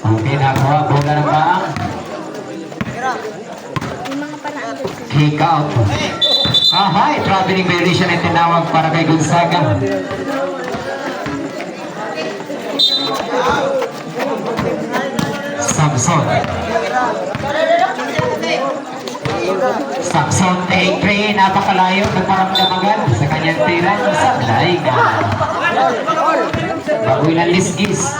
Okay, nakuha. Bola ng baang. Kick out. Ahay, traveling violation ay tinawag para kay Gonzaga. Samson. Samson, take 3, napakalayo, nagparamdam agad sa kanyang tira, sablay ka. Bagoy ng lisgis.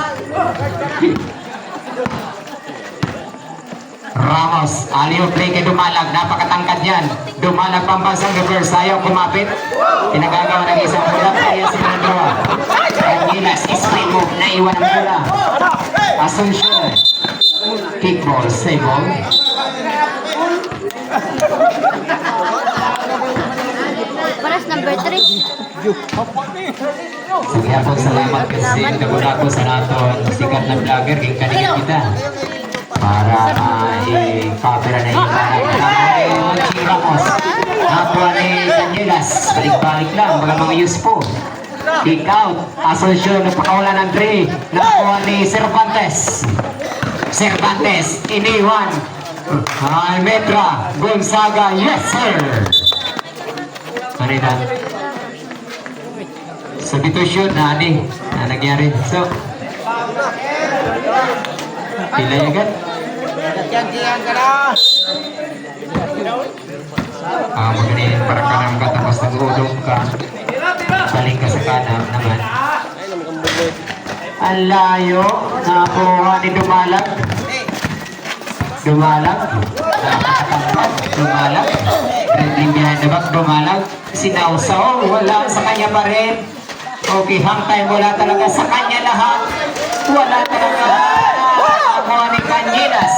Ramos, aliyo play kay Dumalag, napakatangkad yan. Dumalag pambansang reverse, ayaw kumapit. Pinagagawa ng isang bola, kaya si Manandua. Angilas, spray move, naiwan ang bola. Asuncion, kickball, save ball. Paras number 3. Sige ako, salamat kasi naguna ko sa naton sikat na vlogger, kaya kanina kita. Para i-cover na yung Manchi Ramos. Nakuha ni Danilas. Balik-balik lang, mga useful. Kick out. Asuncion, napakawala ng 3. Nakuha ni Cervantes. Cervantes, iniwan. Almetra, Gonzaga, yes sir! Kanina. Substitution na nangyari. So, pila yung agad? Maganin para ka nang katapos nag-ulong ka. Baling ka sa kanan naman. Ang layo. Nakuha ni Dumalag. Dumalag. Dumalag. Dribbling behind the back. Dumalag. Sinausaw. Wala sa kanya pa rin. Okay, hang time. Wala talaga sa kanya lahat. Wala talaga. Nakuha ni Canyinas.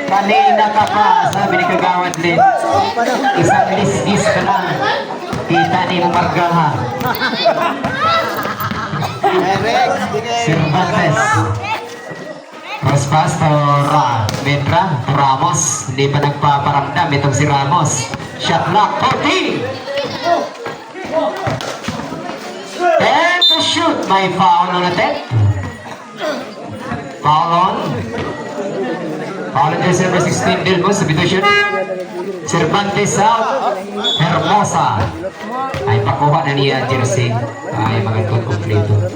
Kanina ka pa. Sabi ni Kagawad Lin. Isang lisgis ka lang. Kita ni Margaha. Cervantes. Cross pass to Metra. Ramos. Hindi pa nagpaparamdam itong si Ramos. Shot block. 14. And to shoot. May foul on attempt. Foul on. Foul on jersey number 16. Delmo. Substitution. Cervantes out. Hermosa. Ay pakuha na niya jersey. Ay magandang kompleto.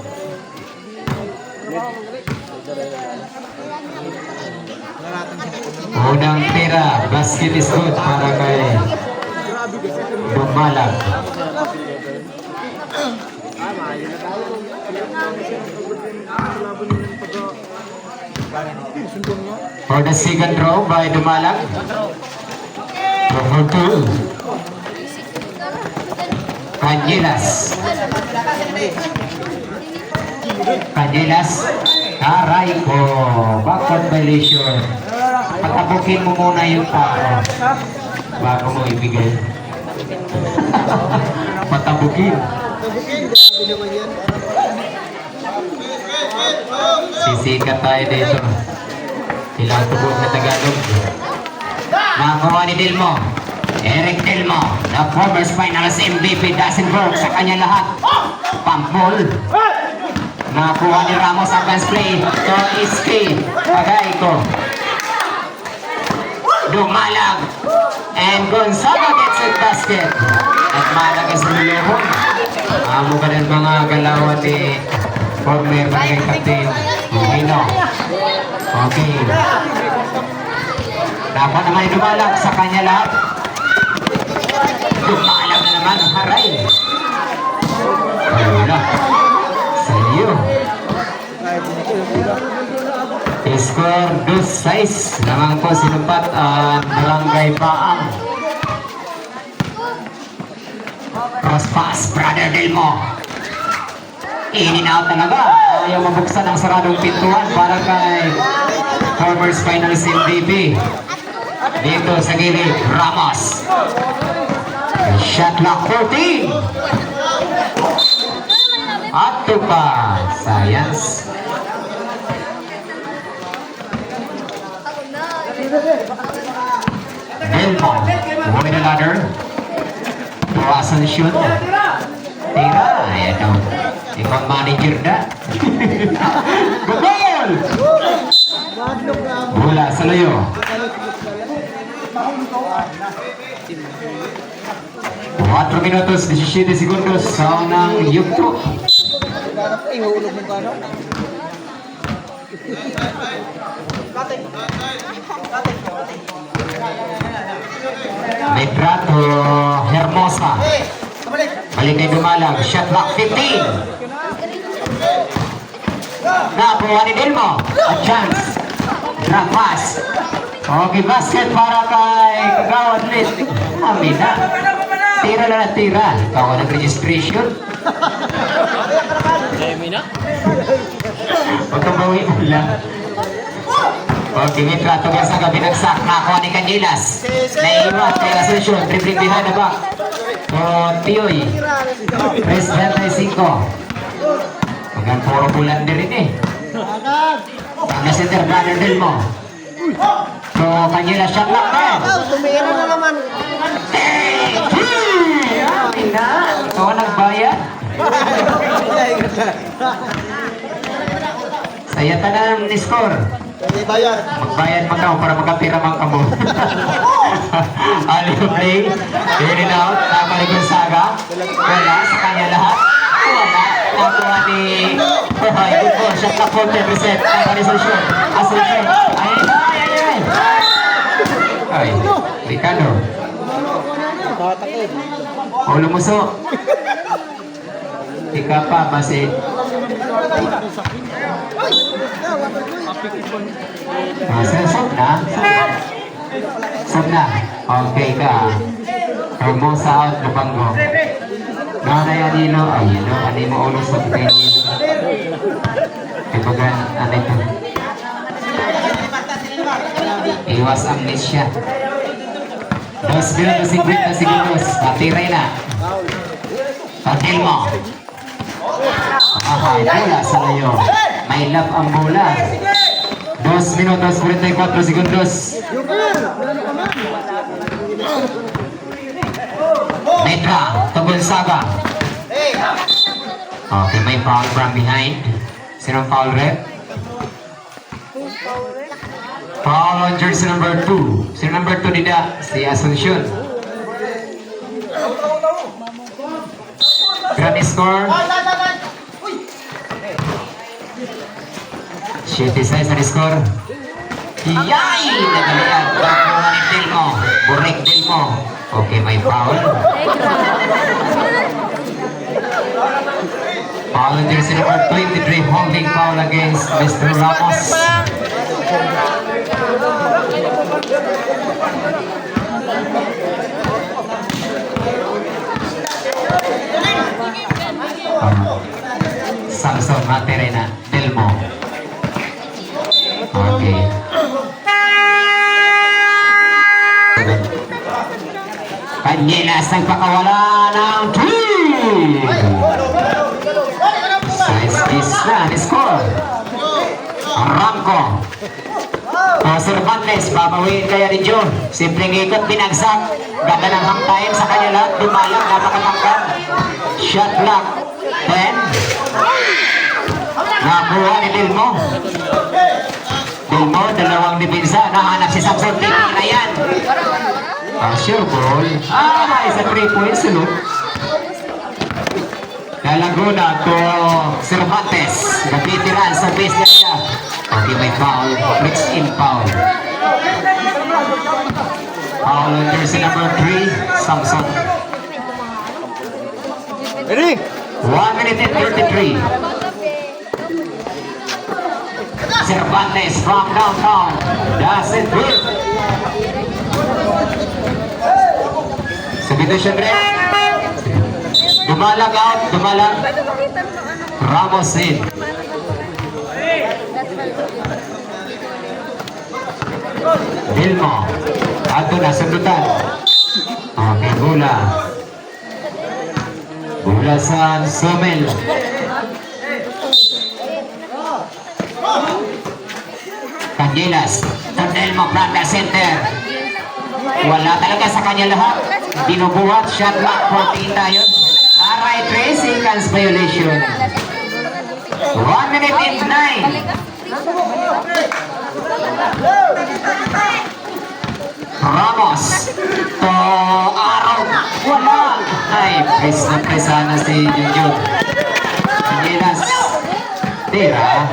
Unang tira, basket is good para kay Dumalag. For the second row by Dumalag. For 2. Canyilas. Canyilas. Aray ko. Backward violation. Patabukin mo muna yung tao bago mo ibigay. Patabukin. Sisikat tayo dito. Ilang tubog na Tagalog. Nakakuha ni Delmo. Eric Delmo, the former finals MVP, doesn't work sa kanya lahat. Pampol. Nakakuha ni Ramos advance play. To Iski. Pagay ko. Dumalag. And Gonzaga gets it basket. At malagas sa lulehon. Amo ka ng mga galawan ni former bagay captain Mino. Okay. Dapat naman Dumalag sa kanya lahat. Dumalag na naman. Haray. Wala. Sa iyo. Score 2-6 naman po sinumpat ang Barangay Baang. Cross pass, Brother Delmo. In and out talaga. Ayaw mabuksan ang saradong pintuan para kay Farmers Finals MVP. Dito sa gilid, Ramos. Shot clock 14. At tupa. Science. Delmo, moving the ladder. To Asuncion. Tira. Ibang manager na. Goal! Bola sa layo. 4 minutos, 17 segundos sa unang yugto. Medrato Hermosa. Balik na dumalag. Shot clock 15. Nakuha ni Delmo. A chance. Drop pass. Okay, basket para kay Kagawad Lit. Amin na. Tira na na tira. Ikaw ang registration. Huwag kang bawi ulang. Okay, may trato ka sa binagsak. Nakuha ni Canjilas. Naiiwas kay Asuncion. Dribbling behind the back. O Tioy. Press 25. Hanggang puro bulan din rin eh. Ang center brother Delmo. So, Canjilas shot lock na. Tumira na naman. Amin na. Ikaw ang nagbayad. Sayata na ang score. Bayar. Magbayad mo daw para magkapira mang kamo. Alley play. In and out. Tama ni Gonzaga. Wala sa kanya lahat. Wala. Nakuha ni Hoy. Good ball. Shot clock 40%. Tama ni Asuncion. Asuncion. Ay. Ay. Ricardo. Ulo muso. Ika pa. Masin. Sob na? Sob na? Okay ka. Hermosa out, Lupanggo. Nanay Anilo, ayun o, ano mo ulo sa kayo. Ibagan, ano ito? Iwas amnesia. 2 minutos 50 segundos. Matiray na. Pagkil mo. Ahay, bola sa layo. May love ang bola. 2 minutos 44 segundos. Netra, to Gonzaga. Okay, may foul from behind. Sinong foul rep? Foul on jersey number 2. Sino number 2 nila? Si Asuncion. Grand score. 76 na score. Yay! Nagalian. Bakuha ni Delmo. Burek Delmo. Okay, may foul. Foul on jersey number 23. Holding foul against Mr. Ramos. Samson Materena Delmo. Okay. Canjilas ang pakawala ng 3. Size na score. Ramco. Cervantes, babawiin kaya ni John. Simpleng ikot, binagsak. Ganda ng hangtayin sa kanya lahat. Dumalang, napakatangkad. Shot block. 10. Nakuha ni Delmo. Delmo, dalawang dipinsa. Nahanap si Samson. Tiki na yan. Sure ball. Isa 3 points. Laguna to Cervantes. Napitiran sa business niya. Okay, may foul. Mixed in foul. Foul on jersey number 3, Samson. Ready? 1 minute and 33. Cervantes from downtown. Does it good? Substitution red. Dumalag out. Dumalag. Ramos in. Delmo. Ato na sundutan. Okay, bola. Bola sa Somel. Canjilas. Delmo from the center. Wala talaga sa kanya lahat. Dinubuhat. Shot block. 14 tayo. Alright, 3 seconds violation. 1 minute and 9. Ramos. To Araw. Wala. Ay, press na press sana si Junjun. Gilas. Tira.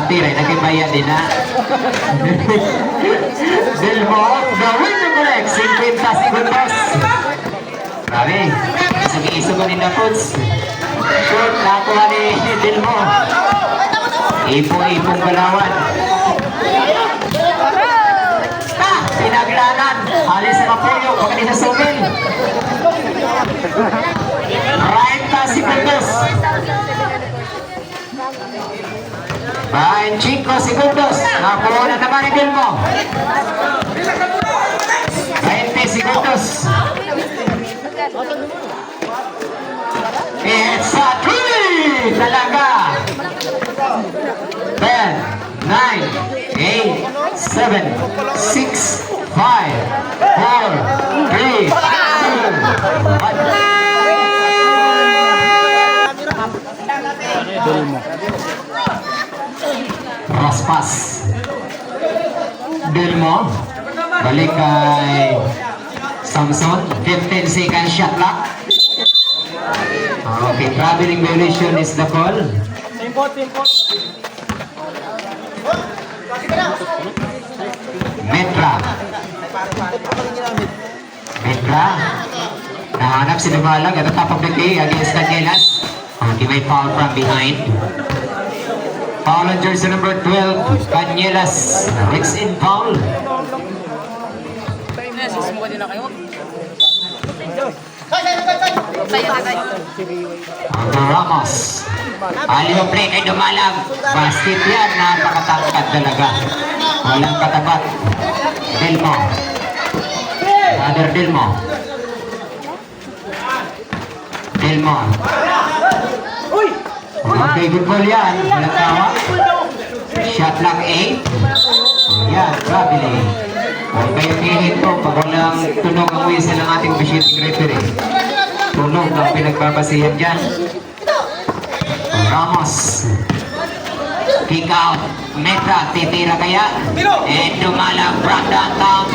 Tira. Nagkibaya din na. Delmo. Gawin na correct. 50 segundos. Grabe. Sige-isugunin na foods. Short. Nakuha ni Delmo. Ipo-ipong galawan. Pinaglanan. Alis sa Mapoyo. Pagkani sa Sumil. 30 segundos. 25 segundos. Nakuha na naman ni Delmo. 20 segundos. It's a 3! Talaga. 10, 9, 8, 7, 6, 5, 4, 3, 2, 1. Raspas. Delmo. Balik kay Samson. 15 seconds shot clock. Okay, traveling violation is the call. Metra. Nahanap si Dumalag at the top of the key against Canielas. Okay, may foul from behind. Foul on jersey number 12, Canielas. Rigs in foul. Ramos. Aliw play kay Dumalag. Basket yan. Napakatangkad talaga. Walang katapat. Delmo. Other Delmo. Okay, good ball yan. Walang tawag. Shot clock 8. Yan, traveling. Huwag kayong hihinto pag walang tunog ang whistle ng ating officiating referee. Tunog ang pinagbabasihan dyan. Ramos. Kick out. Metra, titira kaya? Dumalag from downtown.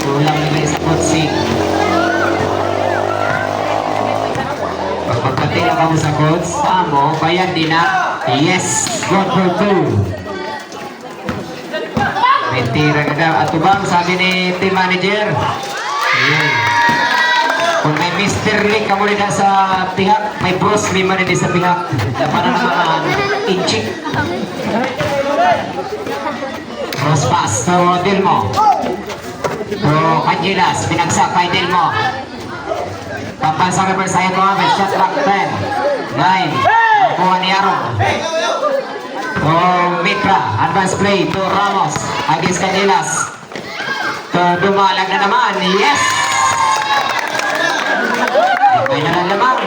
Kulang nila sa kutsik. Pagpagpatira ka mo sa coach, amo, bayan din na. Yes, good for 2. May tira ka daw. At bang sabi ni team manager? Ayun. Kung may Mr. Lee ka muli na sa pihak, may Bruce Lee man din sa pihak. Dapat na naman inchik. Cross pass to Delmo. To Canielas, pinagsak kay Delmo. Papansa reverse side mo, may shot clock 10, 9, kuha ni Aaron. To Mitra, advance play to Ramos against Canielas. To Dumalag na naman, yes! May nalalamang.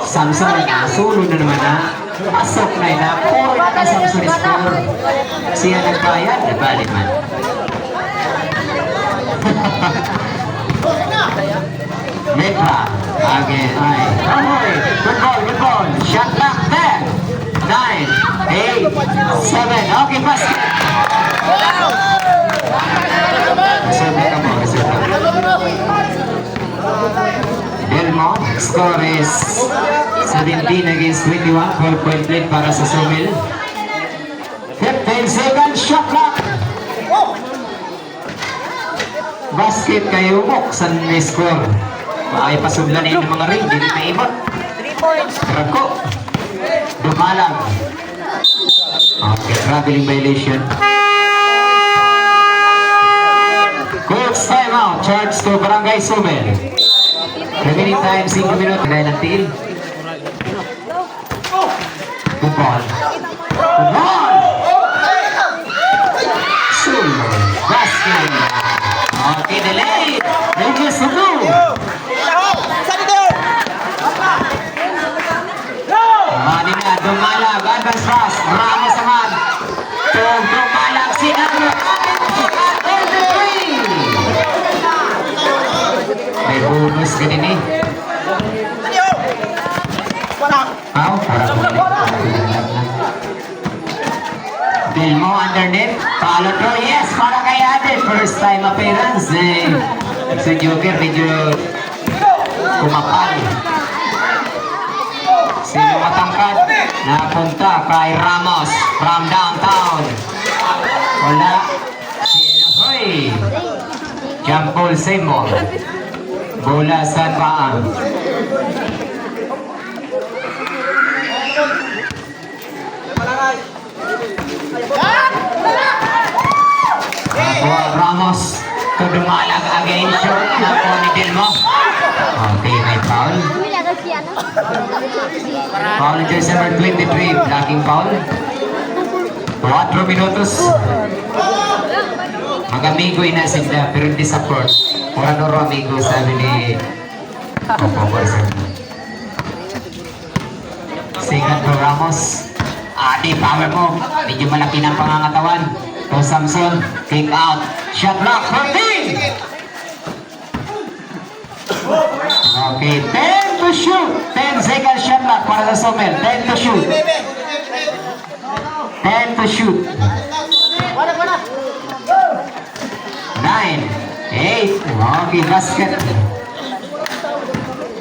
Samson, sulod na naman na. Pasok na ina. Puro na ka Samson score. Siya nagbayad, nabalik man. Metra, again, ay. Ahoy, good ball. Shot clock 10, 9, 8, 7. Okay, basket. Reserve ka mo, reserve ka. Delmo, score is 17 against 21. 12-point lead para sa Sumil. 15 seconds, shot clock. Basket kayo mo, saan may score? Ay pasublanin ng mga ring, hindi may ibot. 3 points. Rako. Dumalag. Okay, traveling violation. Coach time out, charge to Barangay Sumil. Remaining time, 5 minutes. Dahil ng tiil. Good ball. Sumil. Basket. Okay, delay. Regis Sudu. Manina, Dumalag. Advance pass. Ramos naman. Dumalag. Sinalo. underneath. Follow through. Yes, para kay Ade. First time appearance. Si Joker medyo kumapal. Sino matangkad? Napunta kay Ramos from downtown. Wala. Sino? Hoy! Jampol Seymour. Bola sa paa. Ramos to dumalag again short na po ni Delmo. Okay, may foul. Foul ng jersey number 23, blocking foul. 4 minutos. Mag-amigo na sila, pero hindi support. Oradoro amigo, sabi ni Person. Second for Ramos. Adi, power mo. Medyo malaki ng pangangatawan. To Samson, kick out. Shot block, 14! Okay, 10 to shoot. 10 second shot block para sa Somel. 10 to shoot. 10 to shoot. 9, 8. Okay, basket.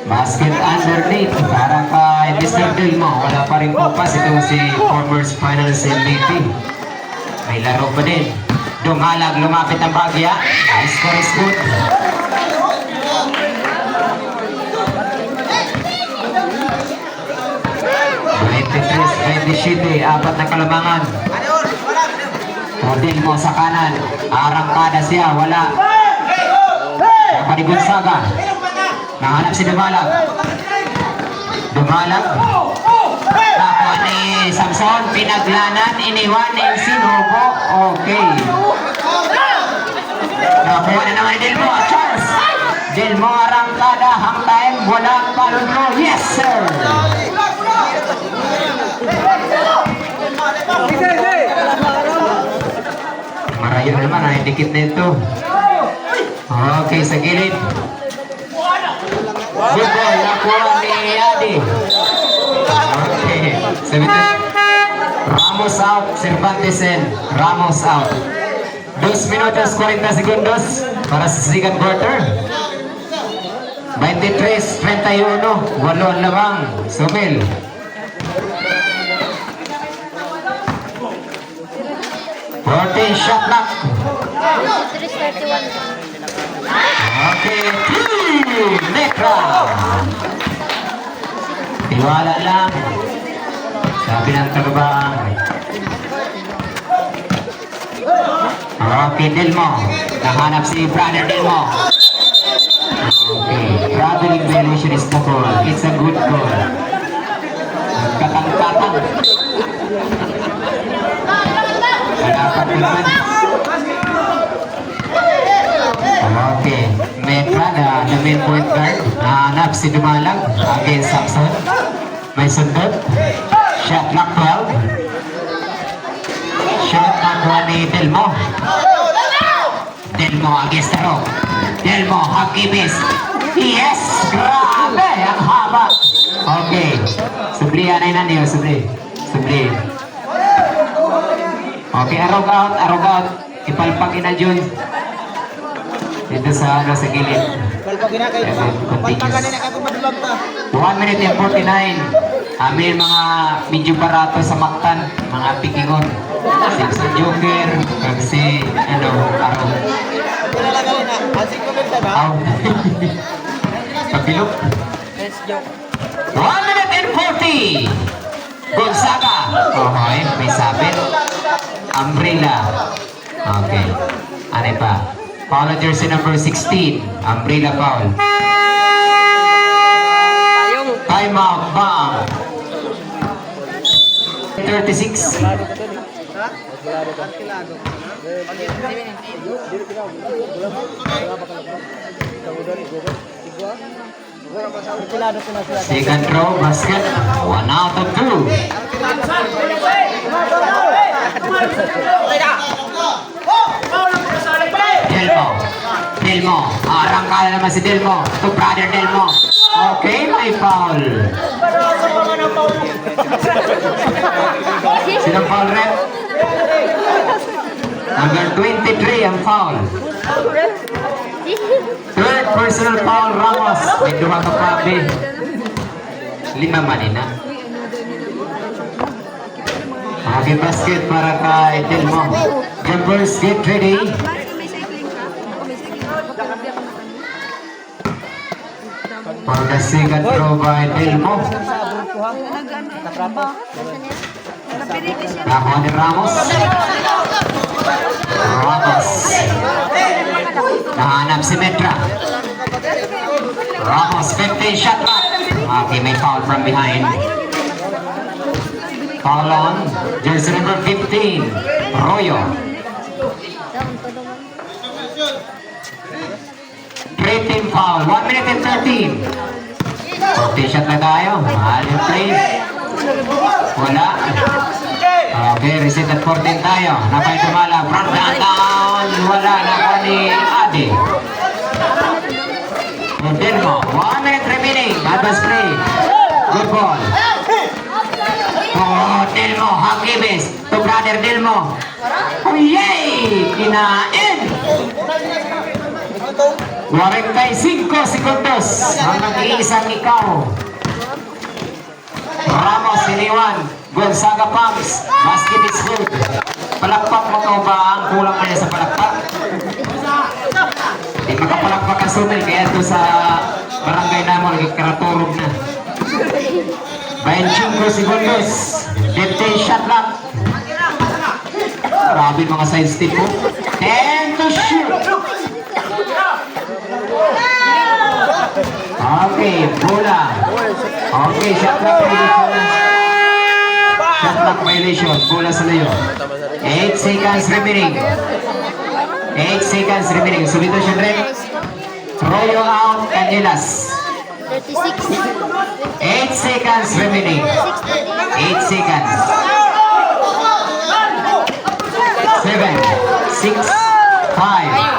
Basket underneath. Para kay Mr. Delmo. Wala pa rin pupas. Itong si former finals MVP. May laro pa din. Dumalag, lumapit ang bagya. High score is good. Apat na kalamangan. Rodin mo sa kanan. Arangkada siya. Wala. Kapag Gonzaga. Nahanap si Dumalag. Dumalag. Nakuha ni Samson. Pinaglanan. Iniwan ni Sinubo. Okay. Nakuha na naman ni Delmo. Charles. Delmo arangkada. Hang time. Walang palundro. Yes sir. Marayo naman, ay dikit na ito. Okay, sa gilid. Good ball, nakuha ni Adi. Okay, 17. Ramos out, Cervantes in. Ramos out. 2 minutos 40 segundos para sa second quarter. 23-31, 8 lamang. Somel. Shot clock. Okay, Nekra. Tiwala lang. Sabi ng tagabang. Okay, Delmo. Nahanap si brother Delmo. Okay, traveling violation is the goal. It's a good goal. Katang-katang. Dapat naman. Okay, Metra na the main point guard. Nahanap si Dumalag against Samson. May sundot. Shot clock 12. Shot nakuha ni Delmo. Delmo against the rope. Delmo, hockey miss. Yes! Grabe! Ang haba. Okay. Sublihan ay naniyo. Subli. Okay, arog out. Ipalpagin na dyan. Dito sa gilid. Continuous. 1 minute and 49. Amin mga medyo barato sa Mactan. Mga pikingon. Si Joker. Si, arog. Pagbilok. 1 minute and 40. Gonzaga. Okay, may sabit. Umbrella. Okay. Ano pa? Foul on jersey number 16. Umbrella foul. Time out. Bang. 36. Second throw, basket. 1 out of 2. Delmo. Arangkada naman si Delmo. To brother Delmo. Okay, may foul. Sinong foul rep? Number 23 ang foul. Third personal foul, Ramos. May duha ka pabi. 5 manina. Okay, basket para kay Delmo. Jumpers, get ready. For the second throw by Delmo. Nakuha ni Ramos. Ramos. Nahanap si Metra. Ramos, 15 shot clock. Okay, may foul from behind. Foul on. Jersey number 15, Royo. 3-team foul, 1 minute and 13. 14 shot na tayo. Mahal yung play. Wala. Okay, reset at 14 tayo. Napay tumala. Front down. Wala. Naka ni Adi. Delmo. 1 minute remaining. Advance play. Good ball. Oh, Delmo. Hakibis. To brother Delmo. Oh, yay! Kinain! 45 segundos. Ang nag-iisang ikaw. Ramos, iniwan. Gonzaga pumps. Basket is good. Palakpak mo ka ba ang kulang kanya sa palakpak? Di makapalakpak ang sumil. Kaya ito sa barangay naman, nagkaraturog na. 25 segundos. 15 shot lang. Grabe mga side step mo. 10 to shoot. Okay, bola. Okay, shot clock violation. Shot clock violation. Bola sa layo. 8 seconds remaining. 8 seconds remaining. Substitution red. Royo out, Canelas. 36. 8 seconds remaining. 8 seconds. 7, 6, 5,